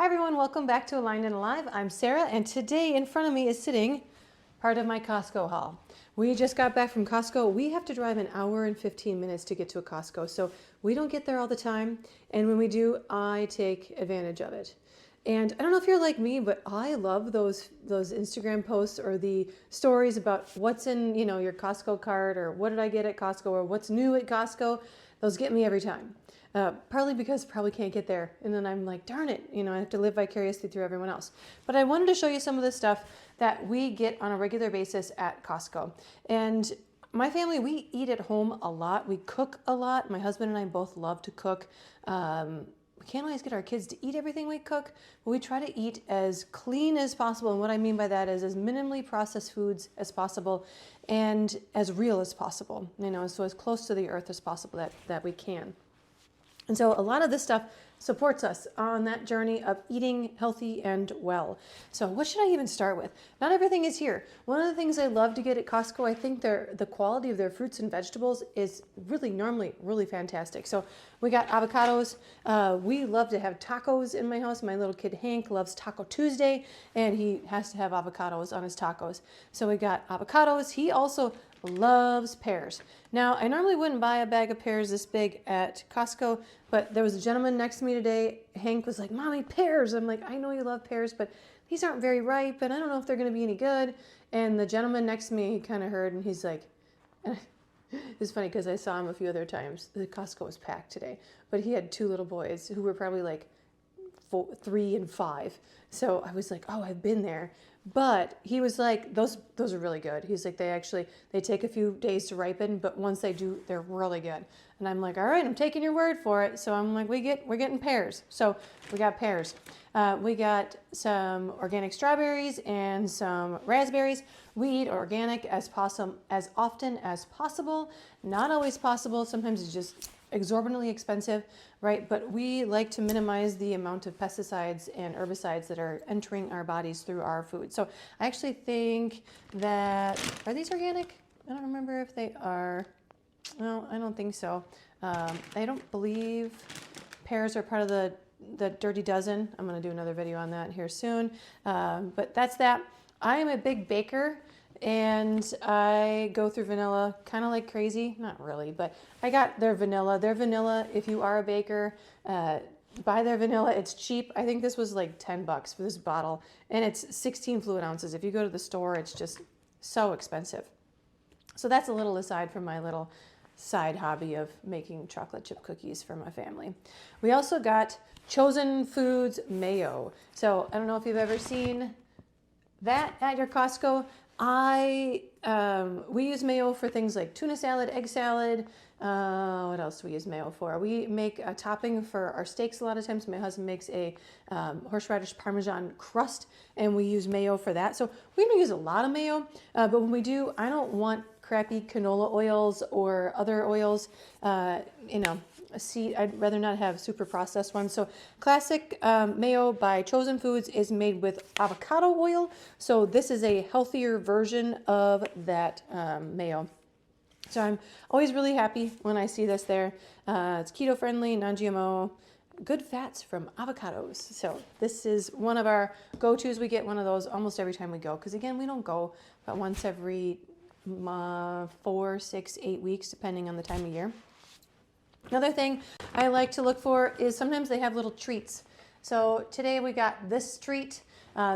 Hi everyone, welcome back to Aligned and Alive. I'm Sarah, and today in front of me is sitting part of my Costco haul. We just got back from Costco. We have to drive an hour and 15 minutes to get to a Costco, so we don't get there all the time, and when we do, I take advantage of it. And I don't know if you're like me, but I love those Instagram posts or the stories about what's in, your Costco cart, or what did I get at Costco, or what's new at Costco. Those get me every time. Partly because I probably can't get there. And then I'm like, darn it, I have to live vicariously through everyone else. But I wanted to show you some of the stuff that we get on a regular basis at Costco. And my family, we eat at home a lot. We cook a lot. My husband and I both love to cook. We can't always get our kids to eat everything we cook, but we try to eat as clean as possible. And what I mean by that is as minimally processed foods as possible and as real as possible, so as close to the earth as possible that we can. And so a lot of this stuff supports us on that journey of eating healthy and well. So what should I even start with? Not everything is here. One of the things I love to get at Costco, I think the quality of their fruits and vegetables is normally really fantastic. So we got avocados. We love to have tacos in my house. My little kid Hank loves Taco Tuesday, and he has to have avocados on his tacos. So we got avocados. He also loves pears. Now, I normally wouldn't buy a bag of pears this big at Costco, but there was a gentleman next to me today. Hank was like, "Mommy, pears." I'm like, "I know you love pears, but these aren't very ripe, and I don't know if they're going to be any good." And the gentleman next to me, he kind of heard, and he's like, it's funny because I saw him a few other times. The Costco was packed today, but he had two little boys who were probably like 3 and 5. So I was like, "Oh, I've been there." But he was like, those are really good. He's like, they take a few days to ripen, but once they do, they're really good. And I'm like, all right, I'm taking your word for it. So I'm like, we're getting pears. So we got pears. We got some organic strawberries and some raspberries. We eat organic as often as possible. Not always possible. Sometimes it's just exorbitantly expensive, right? But we like to minimize the amount of pesticides and herbicides that are entering our bodies through our food. So I actually think are these organic? I don't remember if they are. No, I don't think so. I don't believe pears are part of the Dirty Dozen. I'm going to do another video on that here soon. But that's that. I am a big baker. And I go through vanilla kind of like crazy. Not really, but I got their vanilla. Their vanilla, if you are a baker, buy their vanilla. It's cheap. I think this was like $10 for this bottle. And it's 16 fluid ounces. If you go to the store, it's just so expensive. So that's a little aside from my little side hobby of making chocolate chip cookies for my family. We also got Chosen Foods mayo. So I don't know if you've ever seen that at your Costco. We use mayo for things like tuna salad, egg salad. What else do we use mayo for? We make a topping for our steaks a lot of times. My husband makes a horseradish Parmesan crust, and we use mayo for that. So we don't use a lot of mayo, but when we do, I don't want crappy canola oils or other oils. I'd rather not have super processed ones. So classic mayo by Chosen Foods is made with avocado oil. So this is a healthier version of that mayo. So I'm always really happy when I see this there. It's keto friendly, non-GMO, good fats from avocados. So this is one of our go-tos. We get one of those almost every time we go. Because again, we don't go but once every 4, 6, 8 weeks, depending on the time of year. Another thing I like to look for is sometimes they have little treats. So today we got this treat.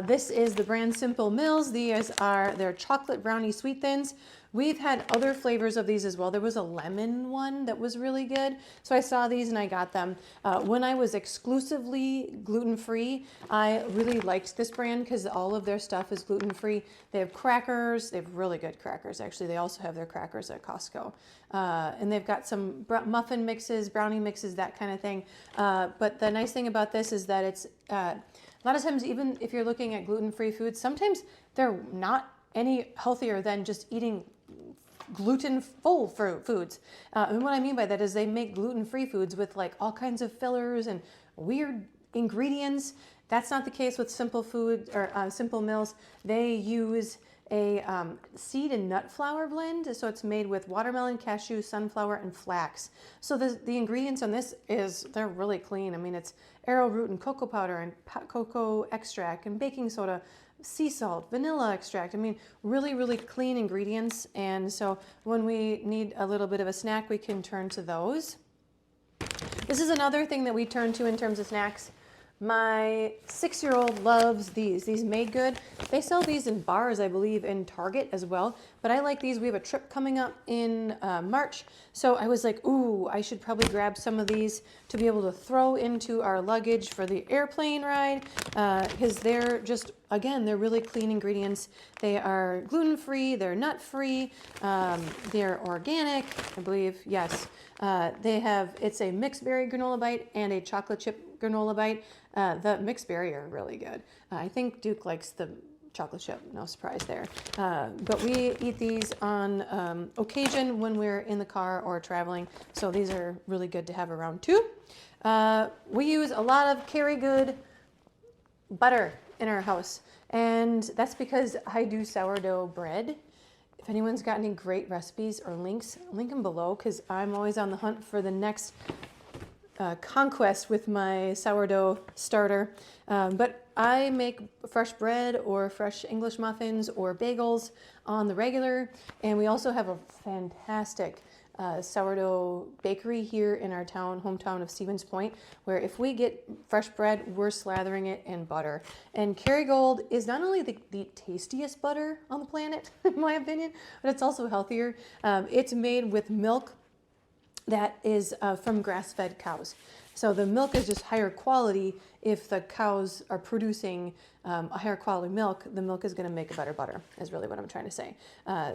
This is the brand Simple Mills. These are their chocolate brownie sweet thins. We've had other flavors of these as well. There was a lemon one that was really good. So I saw these and I got them. When I was exclusively gluten-free, I really liked this brand because all of their stuff is gluten-free. They have crackers. They have really good crackers, actually. They also have their crackers at Costco. And they've got some muffin mixes, brownie mixes, that kind of thing. But the nice thing about this is that it's a lot of times, even if you're looking at gluten-free foods, sometimes they're not any healthier than just eating gluten-full foods. And what I mean by that is they make gluten-free foods with like all kinds of fillers and weird ingredients. That's not the case with Simple Mills. They use a seed and nut flour blend. So it's made with watermelon, cashew, sunflower, and flax. So the ingredients on this they're really clean. I mean, it's arrowroot and cocoa powder and cocoa extract and baking soda, sea salt, vanilla extract. I mean, really, really clean ingredients. And so when we need a little bit of a snack, we can turn to those. This is another thing that we turn to in terms of snacks. My 6-year-old loves these Made Good. They sell these in bars, I believe, in Target as well. But I like these. We have a trip coming up in March. So I was like, ooh, I should probably grab some of these to be able to throw into our luggage for the airplane ride. Because they're just, again, they're really clean ingredients. They are gluten-free, they're nut-free, they're organic, I believe, yes. It's a mixed berry granola bite and a chocolate chip granola bite. The mixed berry are really good. I think Duke likes the chocolate chip, no surprise there. But we eat these on occasion when we're in the car or traveling. So these are really good to have around too. We use a lot of Kerrygood butter in our house. And that's because I do sourdough bread. If anyone's got any great recipes or links, link them below because I'm always on the hunt for the next conquest with my sourdough starter. But I make fresh bread or fresh English muffins or bagels on the regular. And we also have a fantastic sourdough bakery here in our hometown of Stevens Point, where if we get fresh bread, we're slathering it in butter. And Kerrygold is not only the tastiest butter on the planet, in my opinion, but it's also healthier. It's made with milk that is from grass-fed cows. So the milk is just higher quality. If the cows are producing a higher quality milk, the milk is going to make a better butter, is really what I'm trying to say.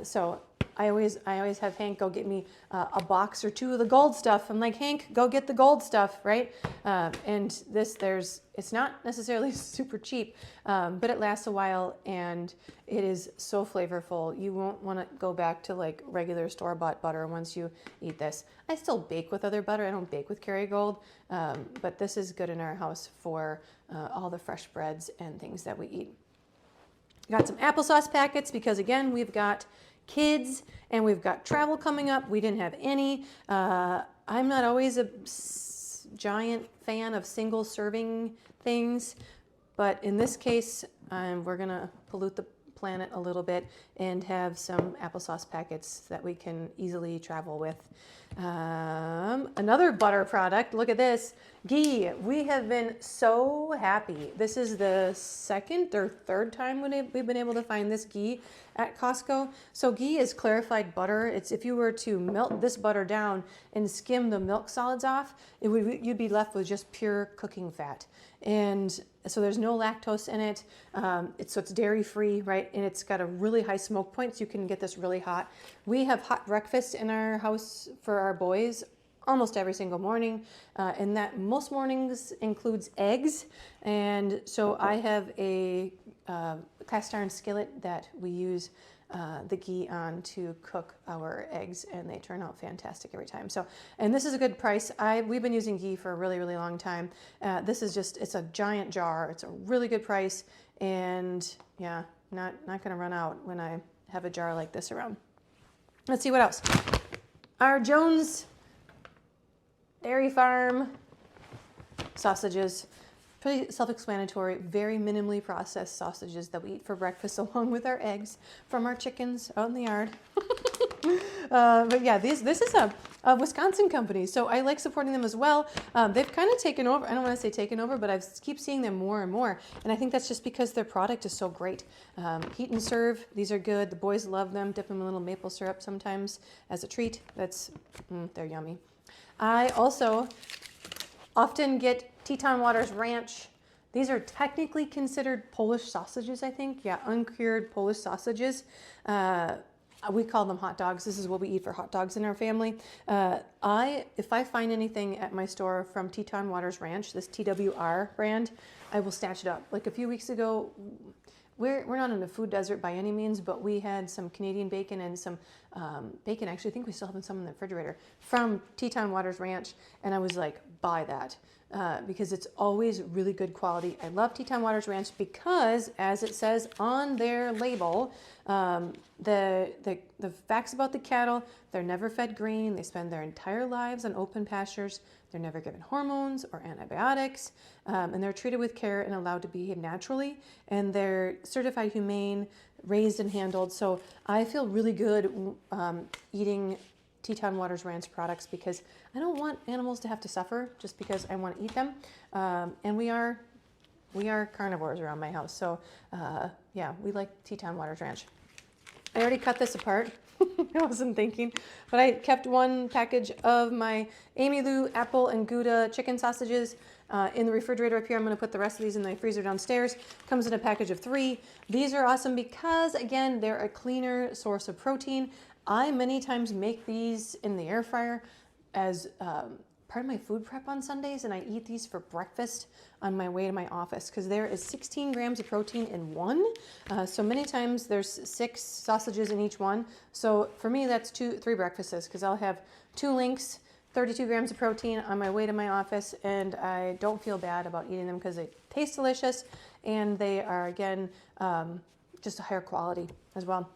So I always have Hank go get me a box or two of the gold stuff. I'm like, Hank, go get the gold stuff, right? And it's not necessarily super cheap, but it lasts a while and it is so flavorful. You won't want to go back to like regular store-bought butter once you eat this. I still bake with other butter. I don't bake with Kerrygold, but this is good in our house for all the fresh breads and things that we eat. Got some applesauce packets because again, we've got kids and we've got travel coming up. We didn't have any. I'm not always a giant fan of single serving things, but in this case, we're gonna pollute the planet a little bit and have some applesauce packets that we can easily travel with. Another butter product, look at this, ghee. We have been so happy. This is the second or third time we've been able to find this ghee at Costco. So ghee is clarified butter. It's if you were to melt this butter down and skim the milk solids off, you'd be left with just pure cooking fat. And so there's no lactose in it. So it's dairy free, right? And it's got a really high smoke point, so you can get this really hot. We have hot breakfast in our house for our boys almost every single morning, and that most mornings includes eggs. And so I have a cast iron skillet that we use the ghee on to cook our eggs, and they turn out fantastic every time. So, and this is a good price. We've been using ghee for a really, really long time. This is it's a giant jar. It's a really good price, and yeah, not going to run out when I have a jar like this around. Let's see what else. Our Jones Dairy Farm sausages. Pretty self-explanatory, very minimally processed sausages that we eat for breakfast along with our eggs from our chickens out in the yard. But yeah, this is a Wisconsin company, so I like supporting them as well. They've kind of taken over, I don't want to say taken over, but I keep seeing them more and more, and I think that's just because their product is so great. Heat and serve, these are good. The boys love them. Dip them in a little maple syrup sometimes as a treat. They're yummy. I also often get Teton Waters Ranch. These are technically considered Polish sausages, I think. Yeah, uncured Polish sausages. We call them hot dogs. This is what we eat for hot dogs in our family. If I find anything at my store from Teton Waters Ranch, this TWR brand, I will snatch it up. Like a few weeks ago, we're not in a food desert by any means, but we had some Canadian bacon and some bacon. Actually, I think we still have some in the refrigerator from Teton Waters Ranch, and I was like, buy that. because it's always really good quality. I love Teton Waters Ranch because, as it says on their label, the facts about the cattle: they're never fed grain, they spend their entire lives on open pastures, they're never given hormones or antibiotics, and they're treated with care and allowed to behave naturally, and they're certified humane, raised and handled. So I feel really good eating Teton Waters Ranch products because I don't want animals to have to suffer just because I want to eat them. And we are carnivores around my house. So yeah, we like Teton Waters Ranch. I already cut this apart. I wasn't thinking, but I kept one package of my Amy Lou apple and Gouda chicken sausages in the refrigerator up here. I'm going to put the rest of these in the freezer downstairs. Comes in a package of 3. These are awesome because, again, they're a cleaner source of protein. I many times make these in the air fryer as part of my food prep on Sundays, and I eat these for breakfast on my way to my office because there is 16 grams of protein in one. So many times there's 6 sausages in each one. So for me, that's 3 breakfasts because I'll have 2 links, 32 grams of protein on my way to my office, and I don't feel bad about eating them because they taste delicious and they are, again, just a higher quality as well.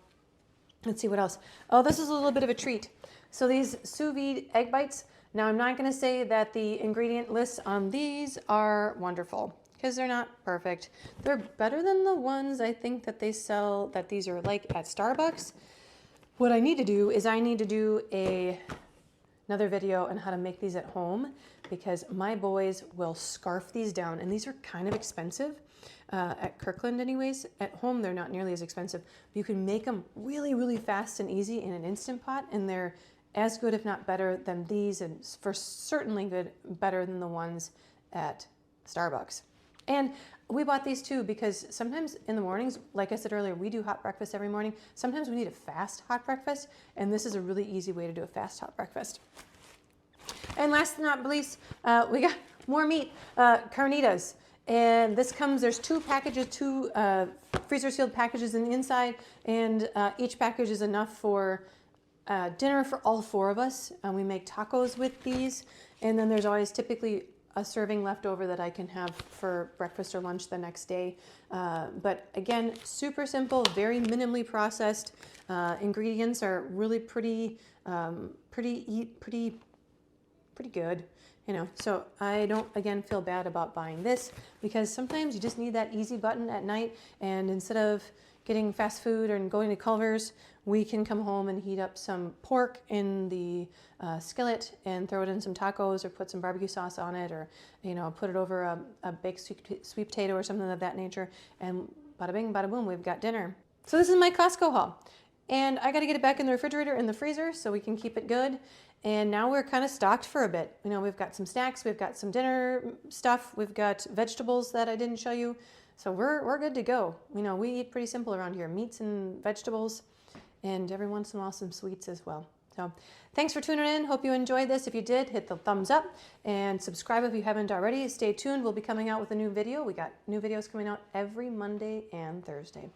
Let's see what else. Oh, this is a little bit of a treat. So these sous vide egg bites. Now, I'm not going to say that the ingredient lists on these are wonderful because they're not perfect. They're better than the ones I think that they sell, that these are like at Starbucks. What I need to do is I need to do another video on how to make these at home because my boys will scarf these down, and these are kind of expensive. At Kirkland anyways. At home, they're not nearly as expensive. You can make them really, really fast and easy in an Instant Pot, and they're as good, if not better, than these, and for certainly better than the ones at Starbucks. And we bought these too because sometimes in the mornings, like I said earlier, we do hot breakfast every morning. Sometimes we need a fast hot breakfast, and this is a really easy way to do a fast hot breakfast. And last but not least, we got more meat, carnitas. And this comes, there's 2 packages, 2 freezer sealed packages in the inside, and each package is enough for dinner for all 4 of us. We make tacos with these, and then there's always typically a serving left over that I can have for breakfast or lunch the next day. But again, super simple, very minimally processed. Ingredients are really pretty good. You know, so I don't, again, feel bad about buying this because sometimes you just need that easy button at night, and instead of getting fast food and going to Culver's, we can come home and heat up some pork in the skillet and throw it in some tacos or put some barbecue sauce on it, or, you know, put it over a baked sweet potato or something of that nature, and bada bing, bada boom, we've got dinner. So this is my Costco haul, and I got to get it back in the refrigerator in the freezer so we can keep it good. And now we're kind of stocked for a bit. You know, we've got some snacks, we've got some dinner stuff, we've got vegetables that I didn't show you. So we're good to go. You know, we eat pretty simple around here, meats and vegetables, and every once in a while some sweets as well. So thanks for tuning in. Hope you enjoyed this. If you did, hit the thumbs up and subscribe if you haven't already. Stay tuned. We'll be coming out with a new video. We got new videos coming out every Monday and Thursday.